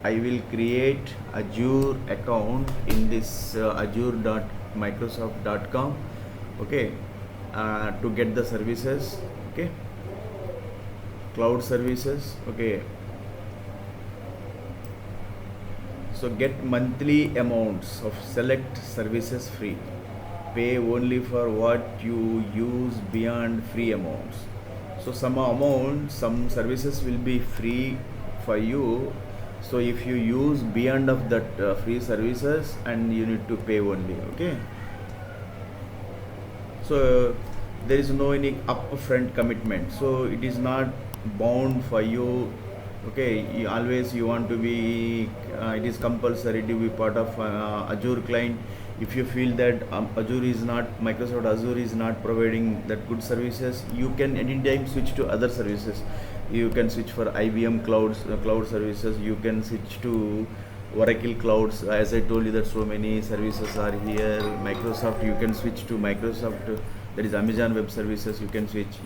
I will create Azure account in this azure.microsoft.com, okay, to get the services, okay, cloud services, okay. So get monthly amounts of select services free. Pay only for what you use beyond free amounts. So some amount, some services will be free for you. So if you use beyond of that free services, and you need to pay only, okay. So there is no any upfront commitment, so it is not bound for you, okay. Always you want to be, it is compulsory to be part of Azure client. If you feel that Azure is not, Microsoft Azure is not providing that good services, you can anytime switch to other services. You can switch for IBM cloud services. You can switch to Oracle clouds. As I told you that so many services are here. Microsoft, you can switch to Microsoft. There is Amazon Web Services. You can switch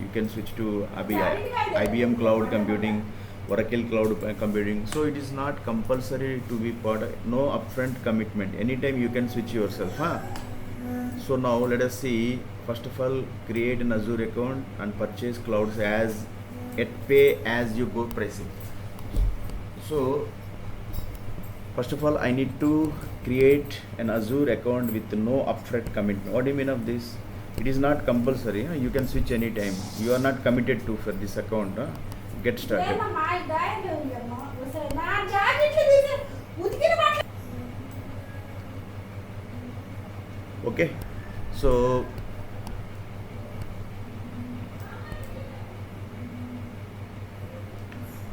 to IBM cloud computing, Oracle cloud computing. So it is not compulsory to be part of, no upfront commitment. Anytime you can switch yourself, huh? So now let us see. First of all, create an Azure account and purchase clouds as at pay as you go pricing. So first of all, I need to create an Azure account with no upfront commitment. What do you mean of this? It is not compulsory. You can switch anytime. You are not committed to for this account. Get started. Okay.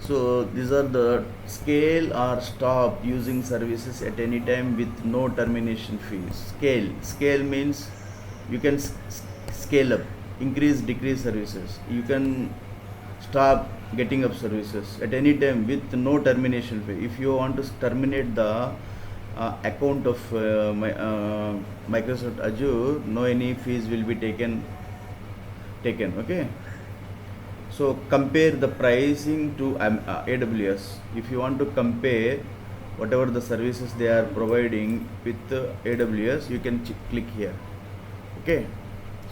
So these are the scale or stop using services at any time with no termination fees. Scale means you can scale up, increase, decrease services. You can stop getting up services at any time with no termination fee. If you want to terminate the account of Microsoft Azure, no any fees will be taken, okay. So compare the pricing to AWS. If you want to compare whatever the services they are providing with AWS, you can click here, okay.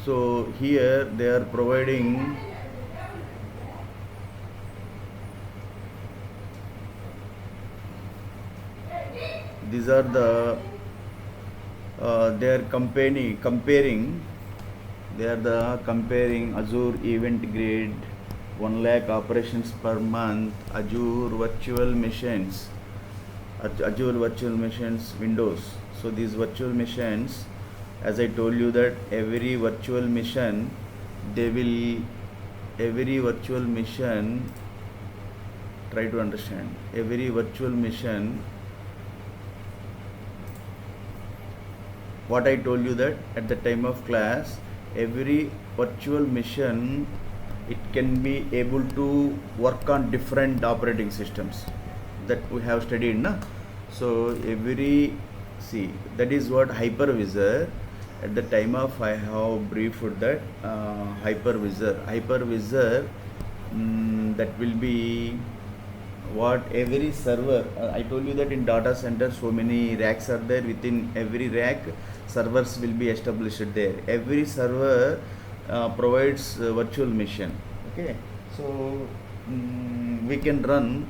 So here they are providing these are the they are comparing Azure Event Grid 1 lakh operations per month, Azure virtual machines Windows. So these virtual machines, as I told you that every virtual machine, try to understand, every virtual machine, what I told you that at the time of class, every virtual machine, it can be able to work on different operating systems that we have studied, na? So that is what hypervisor. At the time of, I have briefed that hypervisor, that will be what every server, I told you that in data center so many racks are there. Within every rack, servers will be established there. Every server provides virtual machine, okay. So we can run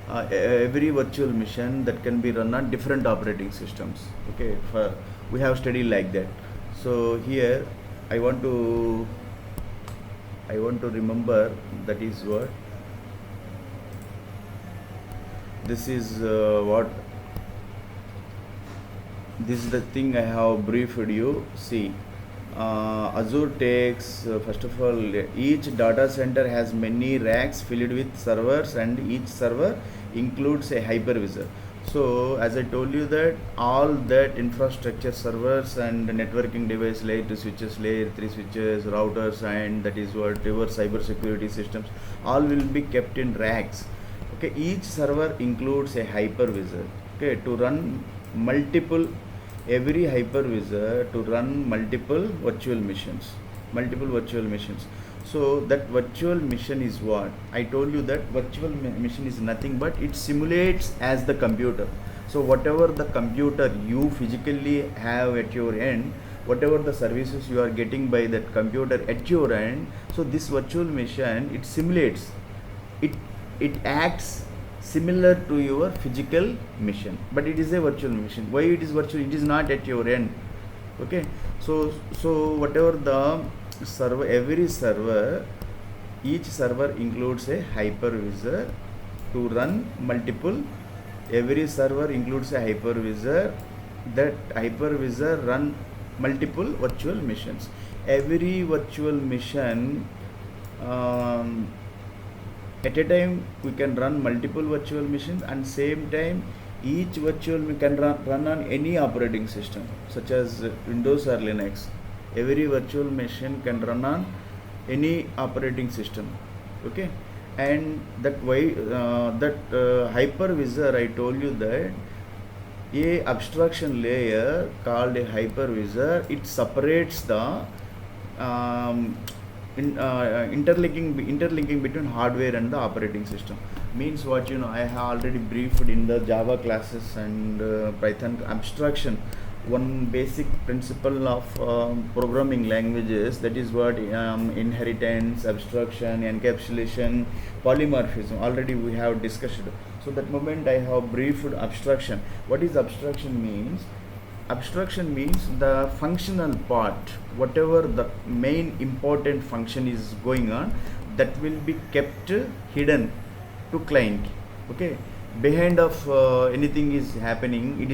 every virtual machine that can be run on different operating systems, okay. We have studied like that. So here I want to remember, that is what this is this is the thing I have briefed you. See, Azure takes, first of all, each data center has many racks filled with servers, and each server includes a hypervisor. So as I told you that all that infrastructure, servers and networking device, layer 2 switches, layer 3 switches, routers, and that is what reverse cyber security systems, all will be kept in racks, okay. Each server includes a hypervisor, okay, to run multiple, every hypervisor to run multiple virtual machines. So that virtual machine is what? I told you that virtual machine is nothing but it simulates as the computer. So whatever the computer you physically have at your end, whatever the services you are getting by that computer at your end, so this virtual machine, it simulates, it it acts similar to your physical machine, but it is a virtual machine. Why it is virtual? It is not at your end. Okay, so whatever the server, every server, each server includes a hypervisor to run multiple. Every server includes a hypervisor. That hypervisor run multiple virtual machines. Every virtual machine, at a time we can run multiple virtual machines, and same time each virtual can run on any operating system such as Windows or Linux. Every virtual machine can run on any operating system. Okay, and that way hypervisor, I told you that a abstraction layer called a hypervisor, it separates the interlinking between hardware and the operating system. Means what, I have already briefed in the Java classes and Python abstraction. One basic principle of programming languages, that is what inheritance, abstraction, encapsulation, polymorphism, already we have discussed. So that moment I have briefed abstraction. What is abstraction means? Abstraction means the functional part, whatever the main important function is going on, that will be kept hidden to client. Okay, behind of anything is happening, it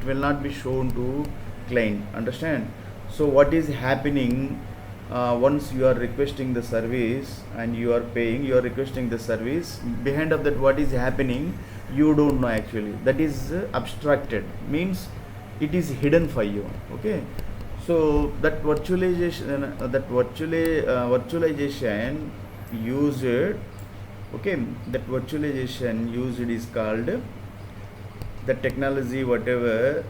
will not be shown to client. Understand? So what is happening, once you are requesting the service and you are paying, you are requesting the service, behind of that what is happening, you don't know actually. That is abstracted, means it is hidden for you. Okay, so that virtualization, virtualization used, okay, that virtualization used is called the technology, whatever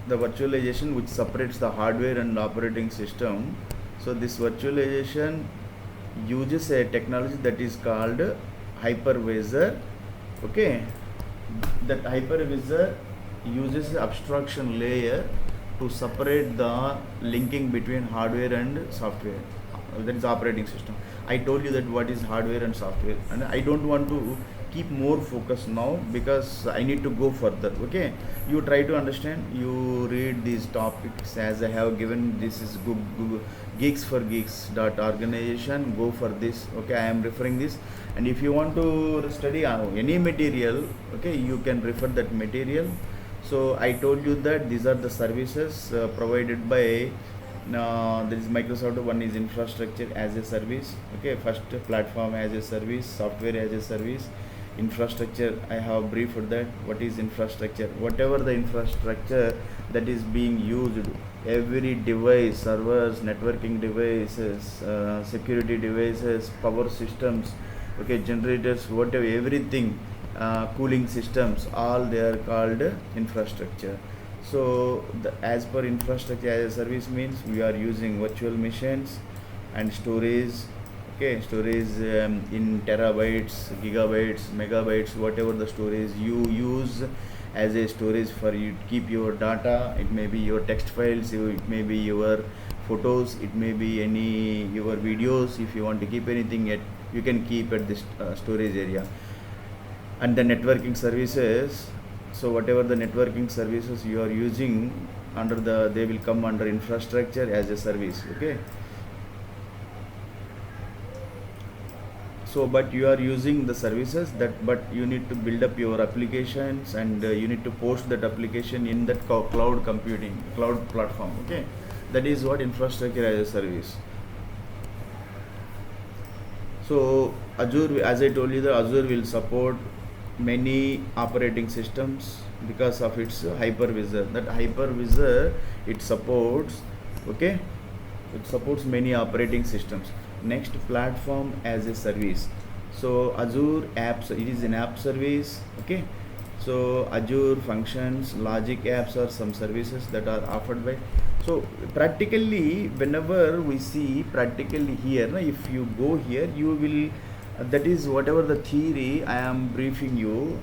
the virtualization which separates the hardware and operating system. So this virtualization uses a technology that is called hypervisor. Okay, that hypervisor uses abstraction layer to separate the linking between hardware and software, that is operating system. I told you that what is hardware and software, and I don't want to keep more focus now because I need to go further. Okay, you try to understand, you read these topics as I have given. This is Google Geeks for Geeks organization. Go for this. Okay, I am referring this, and if you want to study any material, okay, you can refer that material. So I told you that these are the services provided by there is Microsoft. One is infrastructure as a service. Okay, first platform as a service, software as a service, infrastructure. I have briefed that. What is infrastructure? Whatever the infrastructure that is being used, every device, servers, networking devices, security devices, power systems, okay, generators, whatever, everything, cooling systems, all they are called infrastructure. So as per infrastructure as a service means we are using virtual machines and storage. Okay, storage in terabytes, gigabytes, megabytes, whatever the storage you use as a storage for you keep your data. It may be your text files, it may be your photos, it may be any your videos. If you want to keep anything, you can keep at this storage area. And the networking services, so whatever the networking services you are using under they will come under infrastructure as a service. Okay, so but you are using the services that, but you need to build up your applications, and you need to post that application in that cloud computing, cloud platform. Okay, that is what infrastructure as a service. So Azure, as I told you, the Azure will support many operating systems because of its hypervisor. That hypervisor, it supports, okay, it supports many operating systems. Next, platform as a service. So Azure apps, it is an app service. Okay, So Azure functions, logic apps are some services that are offered by. So practically, whenever we see practically here, na, if you go here, you will. That is whatever the theory I am briefing you.